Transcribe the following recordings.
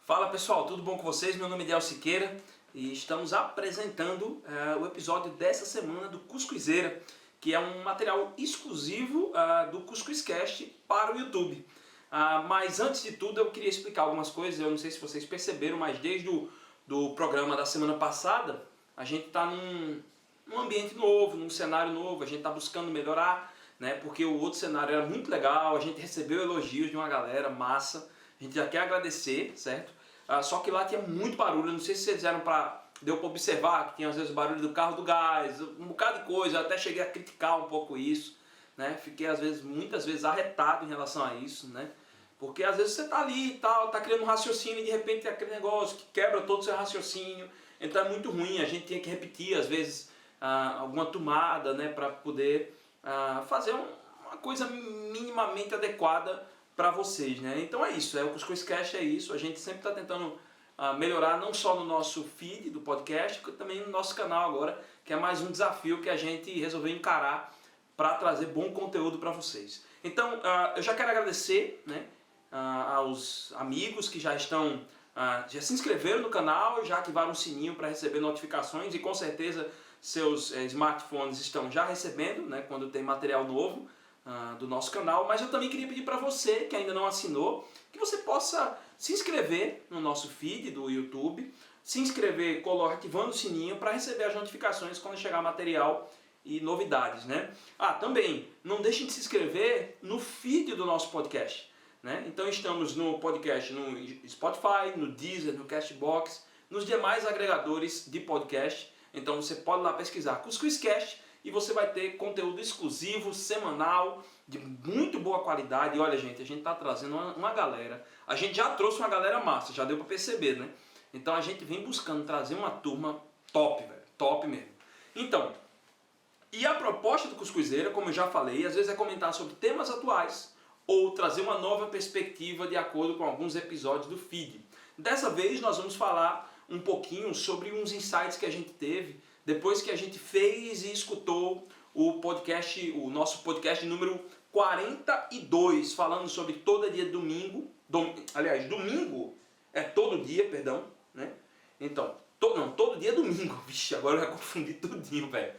Fala pessoal, tudo bom com vocês? Meu nome é Del Siqueira e estamos apresentando o episódio dessa semana do Cuscuzeira, que é um material exclusivo do Cuscuzcast para o YouTube. Mas antes de tudo eu queria explicar algumas coisas. Eu não sei se vocês perceberam, mas desde do programa da semana passada a gente está num ambiente novo, num cenário novo. A gente está buscando melhorar, né? Porque o outro cenário era muito legal, a gente recebeu elogios de uma galera massa. A gente já quer agradecer, certo? Só que lá tinha muito barulho. Eu não sei se vocês deu para observar que tinha às vezes barulho do carro do gás, um bocado de coisa. Eu até cheguei a criticar um pouco isso, né? Fiquei muitas vezes arretado em relação a isso, né? Porque às vezes você tá ali e tal, tá criando um raciocínio e de repente tem aquele negócio que quebra todo o seu raciocínio. Então é muito ruim. A gente tinha que repetir às vezes alguma tomada, né? Para poder fazer uma coisa minimamente adequada para vocês, né? Então é isso, o Cuscuzcast é isso. A gente sempre está tentando melhorar, não só no nosso feed do podcast, como também no nosso canal agora, que é mais um desafio que a gente resolveu encarar para trazer bom conteúdo para vocês. Então eu já quero agradecer, né, aos amigos que já se inscreveram no canal, já ativaram o sininho para receber notificações e com certeza seus smartphones estão já recebendo, né, quando tem material novo do nosso canal. Mas eu também queria pedir para você que ainda não assinou, que você possa se inscrever no nosso feed do YouTube, se inscrever ativando o sininho para receber as notificações quando chegar material e novidades, né? Também não deixem de se inscrever no feed do nosso podcast, né? Então estamos no podcast no Spotify, no Deezer, no Castbox, nos demais agregadores de podcast. Então você pode lá pesquisar Cuscuzcast e você vai ter conteúdo exclusivo, semanal, de muito boa qualidade. E olha, gente, a gente está trazendo uma galera. A gente já trouxe uma galera massa, já deu para perceber, né? Então a gente vem buscando trazer uma turma top, velho. Top mesmo. Então, e a proposta do Cuscuzeira, como eu já falei, às vezes é comentar sobre temas atuais ou trazer uma nova perspectiva de acordo com alguns episódios do feed. Dessa vez nós vamos falar um pouquinho sobre uns insights que a gente teve depois que a gente fez e escutou o nosso podcast número 42, falando sobre todo dia domingo. Aliás, domingo é todo dia, perdão, né? Então, todo dia é domingo. Vixe, agora eu já confundi tudinho, velho.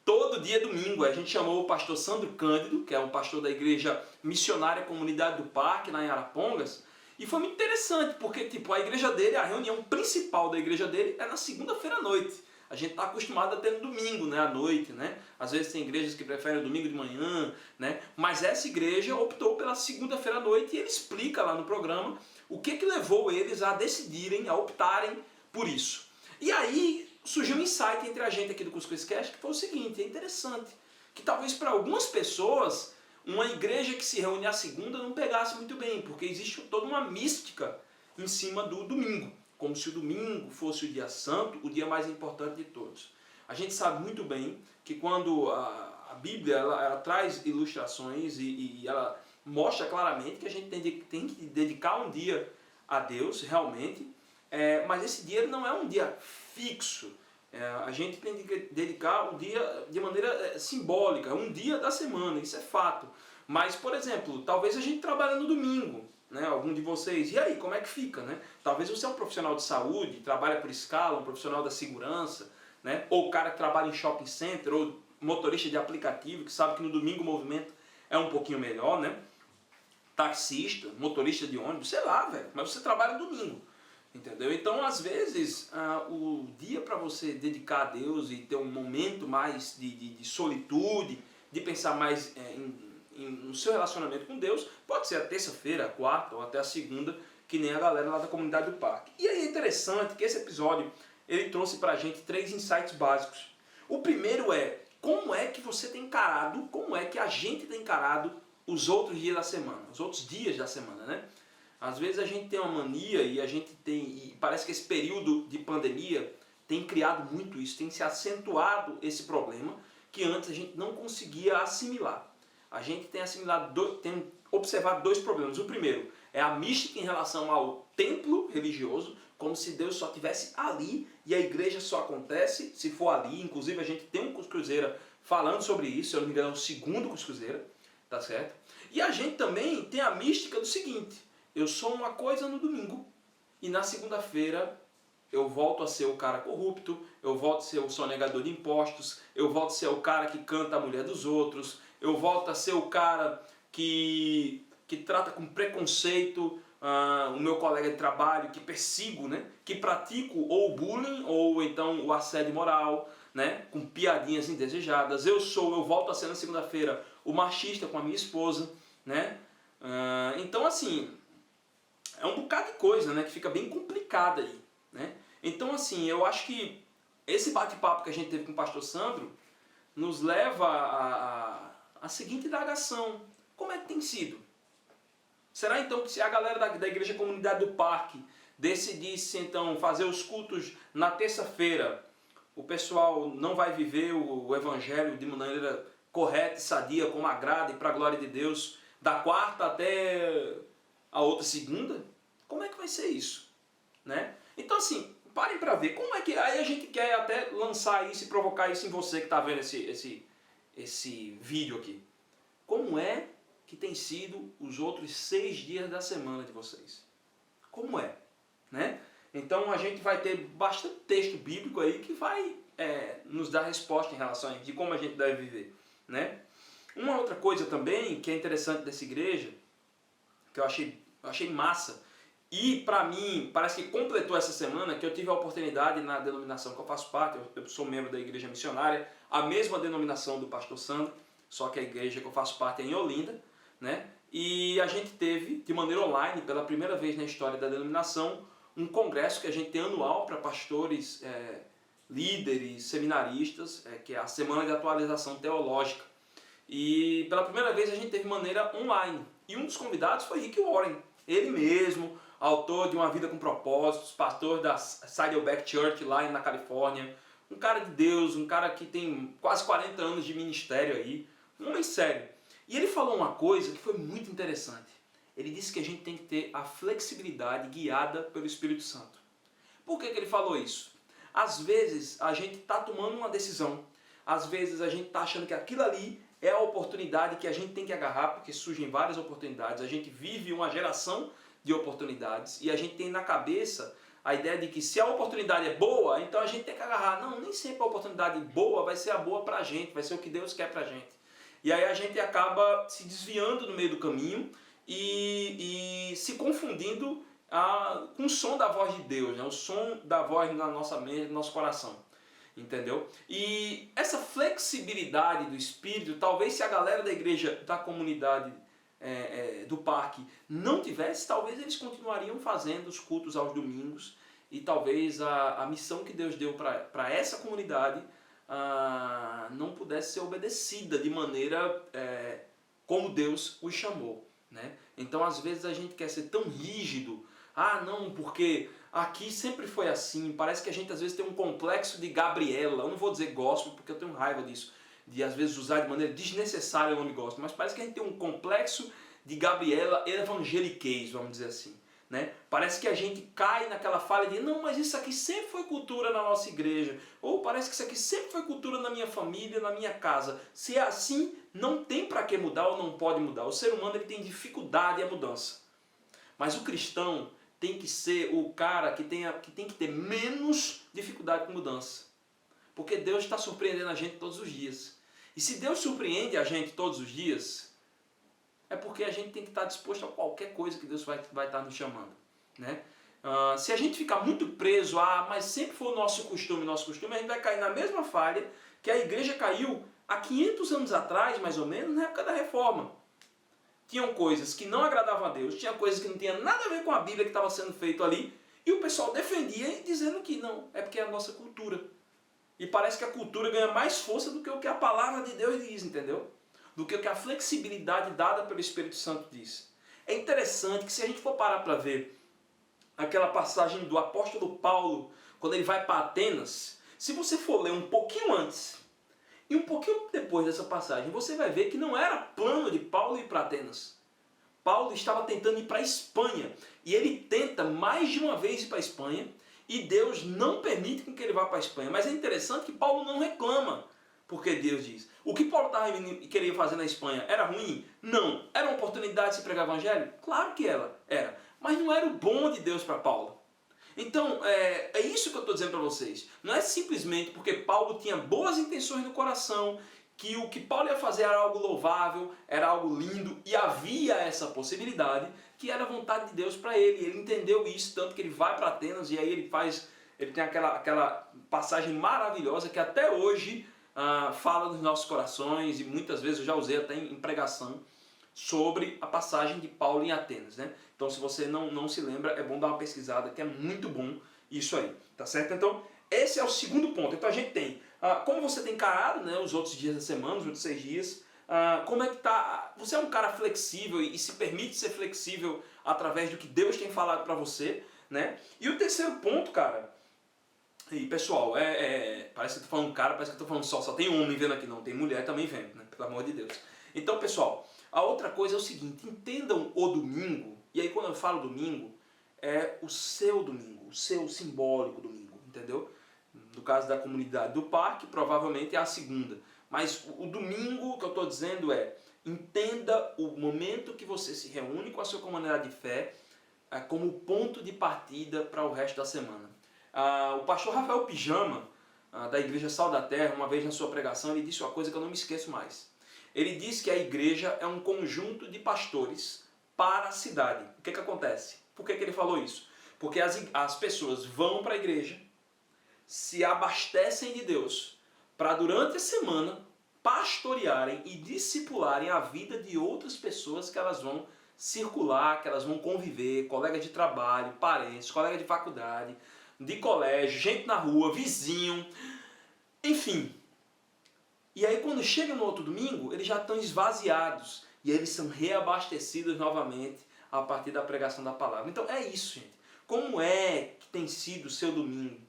Todo dia é domingo. A gente chamou o pastor Sandro Cândido, que é um pastor da igreja missionária Comunidade do Parque, lá em Arapongas. E foi muito interessante, porque a igreja dele, a reunião principal da igreja dele é na segunda-feira à noite. A gente está acostumado a ter no domingo, né, à noite, né? Às vezes tem igrejas que preferem o domingo de manhã, né? Mas essa igreja optou pela segunda-feira à noite e ele explica lá no programa o que levou eles a decidirem, a optarem por isso. E aí surgiu um insight entre a gente aqui do Cuscuzcast, que foi o seguinte: é interessante que talvez para algumas pessoas uma igreja que se reúne à segunda não pegasse muito bem, porque existe toda uma mística em cima do domingo. Como se o domingo fosse o dia santo, o dia mais importante de todos. A gente sabe muito bem que quando a Bíblia ela traz ilustrações e ela mostra claramente que a gente tem que dedicar um dia a Deus, realmente, mas esse dia não é um dia fixo. A gente tem que dedicar o dia de maneira simbólica, um dia da semana, isso é fato. Mas, por exemplo, talvez a gente trabalhe no domingo, né, algum de vocês, e aí, como é que fica, né? Talvez você é um profissional de saúde, trabalha por escala, um profissional da segurança, né? Ou o cara que trabalha em shopping center, ou motorista de aplicativo, que sabe que no domingo o movimento é um pouquinho melhor, né? Taxista, motorista de ônibus, sei lá, velho, mas você trabalha no domingo, entendeu? Então, às vezes, o dia para você dedicar a Deus e ter um momento mais de solitude, de pensar mais no seu relacionamento com Deus, pode ser a terça-feira, a quarta ou até a segunda, que nem a galera lá da Comunidade do Parque. E aí é interessante que esse episódio ele trouxe pra gente 3 insights básicos. O primeiro é como é que você tem encarado, como é que a gente tem encarado os outros dias da semana, os outros dias da semana, né? Às vezes a gente tem uma mania e parece que esse período de pandemia tem criado muito isso, tem se acentuado esse problema que antes a gente não conseguia assimilar. A gente tem tem observado dois problemas. O primeiro é a mística em relação ao templo religioso, como se Deus só estivesse ali e a igreja só acontece se for ali. Inclusive a gente tem um Cuscuzeira falando sobre isso, se eu não me engano é o segundo Cuscuzeira, tá certo? E a gente também tem a mística do seguinte: eu sou uma coisa no domingo e na segunda-feira eu volto a ser o cara corrupto, eu volto a ser o sonegador de impostos, eu volto a ser o cara que canta a mulher dos outros, eu volto a ser o cara que trata com preconceito o meu colega de trabalho, que persigo, né? Que pratico ou o bullying ou então o assédio moral, né? Com piadinhas indesejadas. Eu volto a ser na segunda-feira o machista com a minha esposa, né? Então assim, é um bocado de coisa, né? Que fica bem complicada aí, né? Então assim, eu acho que esse bate-papo que a gente teve com o pastor Sandro nos leva a seguinte indagação: como é que tem sido? Será então que se a galera da Igreja Comunidade do Parque decidisse então fazer os cultos na terça-feira, o pessoal não vai viver o Evangelho de maneira correta e sadia, como agrada e para a glória de Deus, da quarta até a outra segunda? Como é que vai ser isso? Né? Então assim, parem para ver como é que... Aí a gente quer até lançar isso e provocar isso em você que está vendo esse vídeo aqui. Como é que tem sido os outros 6 dias da semana de vocês? Como é? Né? Então a gente vai ter bastante texto bíblico aí que vai nos dar resposta em relação a isso, de como a gente deve viver. Né? Uma outra coisa também que é interessante dessa igreja, que eu achei massa, e para mim parece que completou essa semana, que eu tive a oportunidade na denominação que eu faço parte, eu sou membro da igreja missionária, a mesma denominação do pastor Sandro, só que a igreja que eu faço parte é em Olinda, né? E a gente teve, de maneira online, pela primeira vez na história da denominação, um congresso que a gente tem anual para pastores, líderes, seminaristas, que é a Semana de Atualização Teológica. E pela primeira vez a gente teve de maneira online. E um dos convidados foi Rick Warren, ele mesmo, autor de Uma Vida com Propósitos, pastor da Saddleback Church lá na Califórnia, um cara de Deus, um cara que tem quase 40 anos de ministério aí, um homem sério. E ele falou uma coisa que foi muito interessante. Ele disse que a gente tem que ter a flexibilidade guiada pelo Espírito Santo. Por que ele falou isso? Às vezes a gente está tomando uma decisão, às vezes a gente está achando que aquilo ali é a oportunidade que a gente tem que agarrar, porque surgem várias oportunidades, a gente vive uma geração de oportunidades e a gente tem na cabeça a ideia de que se a oportunidade é boa, então a gente tem que agarrar. Não, nem sempre a oportunidade boa vai ser a boa pra gente, vai ser o que Deus quer pra gente. E aí a gente acaba se desviando no meio do caminho e se confundindo com o som da voz de Deus, né? O som da voz na nossa mente, no nosso coração. Entendeu? E essa flexibilidade do Espírito, talvez se a galera da igreja, da comunidade do parque não tivesse, talvez eles continuariam fazendo os cultos aos domingos e talvez a missão que Deus deu para essa comunidade não pudesse ser obedecida de maneira como Deus os chamou. Né? Então às vezes a gente quer ser tão rígido, não, porque aqui sempre foi assim, parece que a gente às vezes tem um complexo de Gabriela, eu não vou dizer gospel porque eu tenho raiva disso, de às vezes usar de maneira desnecessária o nome gospel, mas parece que a gente tem um complexo de Gabriela evangeliquez, vamos dizer assim. Né? Parece que a gente cai naquela falha de não, mas isso aqui sempre foi cultura na nossa igreja, ou parece que isso aqui sempre foi cultura na minha família, na minha casa. Se é assim, não tem para que mudar ou não pode mudar. O ser humano ele tem dificuldade à mudança, mas o cristão tem que ser o cara que tem que ter menos dificuldade com mudança, porque Deus está surpreendendo a gente todos os dias. E se Deus surpreende a gente todos os dias, é porque a gente tem que estar disposto a qualquer coisa que Deus vai estar nos chamando. Né? Se a gente ficar muito preso mas sempre foi o nosso costume, a gente vai cair na mesma falha que a igreja caiu há 500 anos atrás, mais ou menos, na época da Reforma. Tinham coisas que não agradavam a Deus, tinha coisas que não tinham nada a ver com a Bíblia que estava sendo feito ali, e o pessoal defendia dizendo que não, é porque é a nossa cultura. E parece que a cultura ganha mais força do que o que a palavra de Deus diz, entendeu? Do que o que a flexibilidade dada pelo Espírito Santo diz. É interessante que se a gente for parar para ver aquela passagem do apóstolo Paulo, quando ele vai para Atenas, se você for ler um pouquinho antes e um pouquinho depois dessa passagem, você vai ver que não era plano de Paulo ir para Atenas. Paulo estava tentando ir para a Espanha, e ele tenta mais de uma vez ir para a Espanha, e Deus não permite que ele vá para a Espanha. Mas é interessante que Paulo não reclama, porque Deus diz. O que Paulo queria fazer na Espanha era ruim? Não. Era uma oportunidade de se pregar o evangelho? Claro que ela era. Mas não era o bom de Deus para Paulo. Então, é isso que eu estou dizendo para vocês. Não é simplesmente porque Paulo tinha boas intenções no coração, que o que Paulo ia fazer era algo louvável, era algo lindo, e havia essa possibilidade, que era a vontade de Deus para ele. Ele entendeu isso, tanto que ele vai para Atenas, e aí ele tem aquela passagem maravilhosa que até hoje fala nos nossos corações, e muitas vezes eu já usei até em pregação, sobre a passagem de Paulo em Atenas, né? Então, se você não se lembra, é bom dar uma pesquisada, que é muito bom isso aí, tá certo? Então, esse é o segundo ponto. Então, a gente tem, como você tem encarado, né, os outros dias da semana, os outros 6 dias, como é que tá? Você é um cara flexível e se permite ser flexível através do que Deus tem falado para você, né? E o terceiro ponto, cara, e pessoal, parece que eu tô falando cara, parece que eu tô falando só tem homem vendo aqui, não, tem mulher também vendo, né? Pelo amor de Deus. Então, pessoal, a outra coisa é o seguinte, entendam o domingo, e aí quando eu falo domingo, é o seu domingo, o seu simbólico domingo, entendeu? No caso da comunidade do parque, provavelmente é a segunda. Mas o domingo que eu estou dizendo entenda o momento que você se reúne com a sua comunidade de fé como ponto de partida para o resto da semana. O pastor Rafael Pijama, da Igreja Sal da Terra, uma vez na sua pregação, ele disse uma coisa que eu não me esqueço mais. Ele diz que a igreja é um conjunto de pastores para a cidade. O que acontece? Por que ele falou isso? Porque as pessoas vão para a igreja, se abastecem de Deus, para durante a semana pastorearem e discipularem a vida de outras pessoas que elas vão circular, que elas vão conviver, colegas de trabalho, parentes, colegas de faculdade, de colégio, gente na rua, vizinho, enfim. E aí quando chega no outro domingo, eles já estão esvaziados e eles são reabastecidos novamente a partir da pregação da palavra. Então é isso, gente. Como é que tem sido o seu domingo?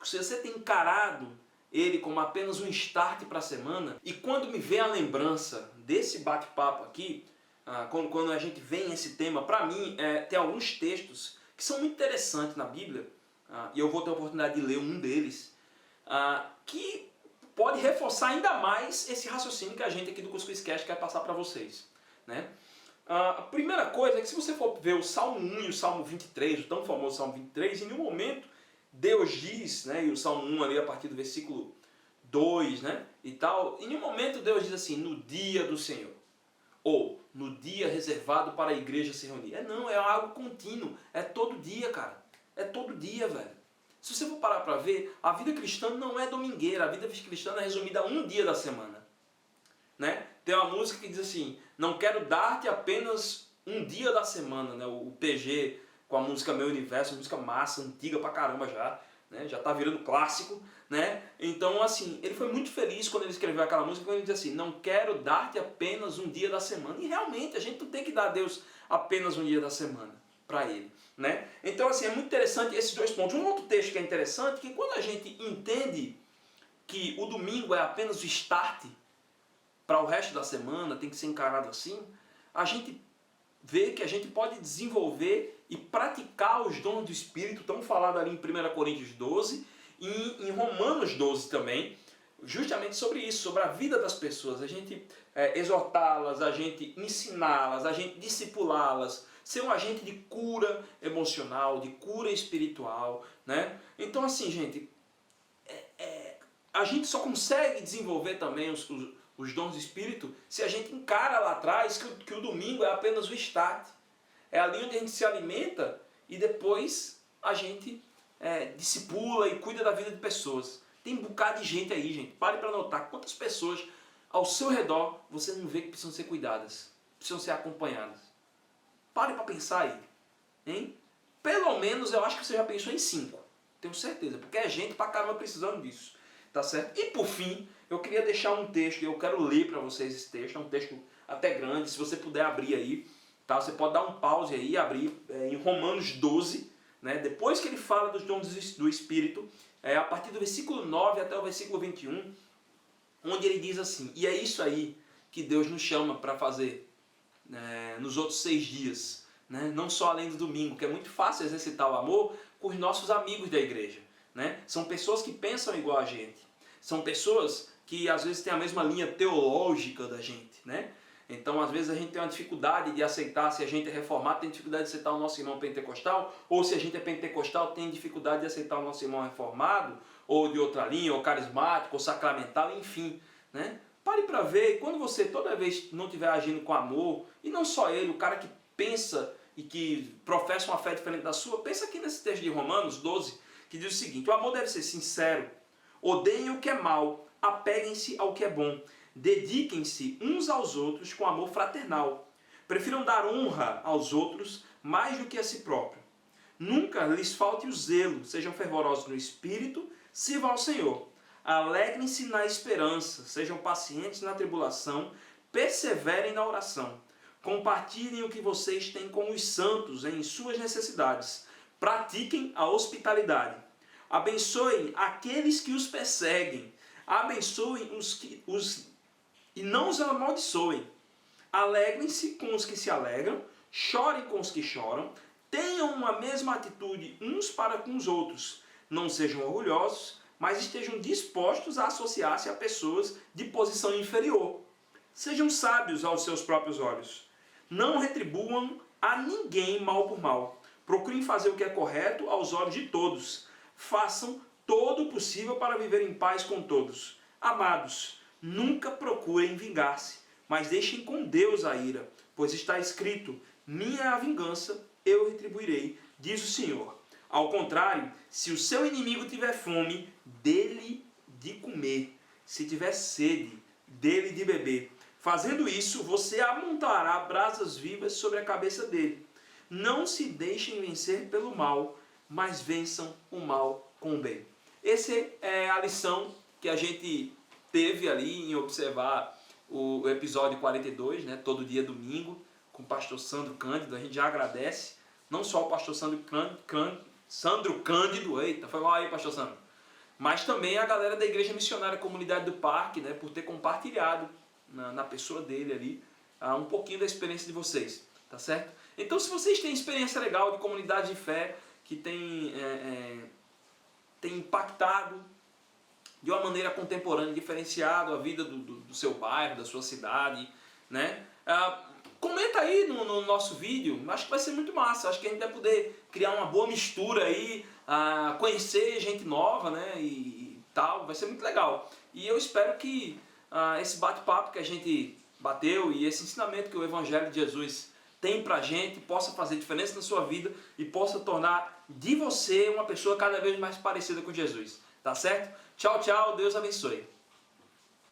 Se você tem encarado ele como apenas um start para a semana, e quando me vem a lembrança desse bate-papo aqui, quando a gente vem esse tema, para mim tem alguns textos que são muito interessantes na Bíblia, e eu vou ter a oportunidade de ler um deles, que pode reforçar ainda mais esse raciocínio que a gente aqui do Cuscuz Cast quer passar para vocês, né? A primeira coisa é que se você for ver o Salmo 1 e o Salmo 23, o tão famoso Salmo 23, em nenhum momento Deus diz, né, e o Salmo 1 ali a partir do versículo 2, né, e tal, em nenhum momento Deus diz assim, no dia do Senhor, ou no dia reservado para a igreja se reunir. Não, é algo contínuo, é todo dia, cara, é todo dia, velho. Se você for parar para ver, a vida cristã não é domingueira, a vida cristã é resumida a um dia da semana. Né? Tem uma música que diz assim, não quero dar-te apenas um dia da semana, né? O PG com a música Meu Universo, música massa, antiga pra caramba já, né? Já tá virando clássico, né? Então assim, ele foi muito feliz quando ele escreveu aquela música, quando ele diz assim, não quero dar-te apenas um dia da semana. E realmente, a gente não tem que dar a Deus apenas um dia da semana para ele, né? Então assim, é muito interessante esses dois pontos. Um outro texto que é interessante, que quando a gente entende que o domingo é apenas o start para o resto da semana, tem que ser encarado assim, a gente vê que a gente pode desenvolver e praticar os dons do Espírito, tão falado ali em 1 Coríntios 12 e em Romanos 12 também, justamente sobre isso, sobre a vida das pessoas, a gente exortá-las, a gente ensiná-las, a gente discipulá-las, ser um agente de cura emocional, de cura espiritual, né? Então assim, gente, a gente só consegue desenvolver também os dons do Espírito se a gente encara lá atrás que o domingo é apenas o start. É ali onde a gente se alimenta e depois a gente discipula e cuida da vida de pessoas. Tem um bocado de gente aí, gente. Pare para notar quantas pessoas ao seu redor você não vê que precisam ser cuidadas, precisam ser acompanhadas. Pare para pensar aí. Hein? Pelo menos eu acho que você já pensou em 5. Tenho certeza, porque é gente pra caramba precisando disso. Tá certo? E por fim, eu queria deixar um texto, eu quero ler para vocês esse texto, é um texto até grande, se você puder abrir aí, Tá? Você pode dar um pause aí e abrir em Romanos 12, né? Depois que ele fala dos dons do Espírito, a partir do versículo 9 até o versículo 21, onde ele diz assim: e é isso aí que Deus nos chama para fazer nos outros 6 dias, né? Não só além do domingo, que é muito fácil exercitar o amor com os nossos amigos da igreja, né? São pessoas que pensam igual a gente, são pessoas que às vezes têm a mesma linha teológica da gente, né? Então às vezes a gente tem uma dificuldade de aceitar, se a gente é reformado tem dificuldade de aceitar o nosso irmão pentecostal, ou se a gente é pentecostal tem dificuldade de aceitar o nosso irmão reformado, ou de outra linha, ou carismático, ou sacramental, enfim, né? Pare para ver, e quando você toda vez não estiver agindo com amor, e não só ele, o cara que pensa e que professa uma fé diferente da sua, pensa aqui nesse texto de Romanos 12, que diz o seguinte: o amor deve ser sincero, odeiem o que é mal, apeguem-se ao que é bom, dediquem-se uns aos outros com amor fraternal, prefiram dar honra aos outros mais do que a si próprio. Nunca lhes falte o zelo, sejam fervorosos no espírito, sirvam ao Senhor. Alegrem-se na esperança, sejam pacientes na tribulação, perseverem na oração. Compartilhem o que vocês têm com os santos em suas necessidades. Pratiquem a hospitalidade. Abençoem aqueles que os perseguem. Abençoem e não os amaldiçoem. Alegrem-se com os que se alegram, chorem com os que choram. Tenham uma mesma atitude uns para com os outros. Não sejam orgulhosos, mas estejam dispostos a associar-se a pessoas de posição inferior. Sejam sábios aos seus próprios olhos. Não retribuam a ninguém mal por mal. Procurem fazer o que é correto aos olhos de todos. Façam todo o possível para viver em paz com todos. Amados, nunca procurem vingar-se, mas deixem com Deus a ira, pois está escrito: minha é a vingança, eu retribuirei, diz o Senhor. Ao contrário, se o seu inimigo tiver fome, dê-lhe de comer. Se tiver sede, dê-lhe de beber. Fazendo isso, você amontoará brasas vivas sobre a cabeça dele. Não se deixem vencer pelo mal, mas vençam o mal com o bem. Essa é a lição que a gente teve ali em observar o episódio 42, né, todo dia domingo, com o pastor Sandro Cândido. A gente já agradece, não só o pastor Sandro Cândido, eita, foi mal aí, pastor Sandro, mas também a galera da Igreja Missionária Comunidade do Parque, né, por ter compartilhado na pessoa dele ali um pouquinho da experiência de vocês, tá certo? Então, se vocês têm experiência legal de comunidade de fé que tem impactado de uma maneira contemporânea, diferenciado a vida do seu bairro, da sua cidade, né? Comenta aí no nosso vídeo, acho que vai ser muito massa, acho que a gente vai poder criar uma boa mistura aí, conhecer gente nova, né, e tal, vai ser muito legal. E eu espero que esse bate-papo que a gente bateu e esse ensinamento que o Evangelho de Jesus tem pra gente possa fazer diferença na sua vida e possa tornar de você uma pessoa cada vez mais parecida com Jesus, tá certo? Tchau, tchau, Deus abençoe.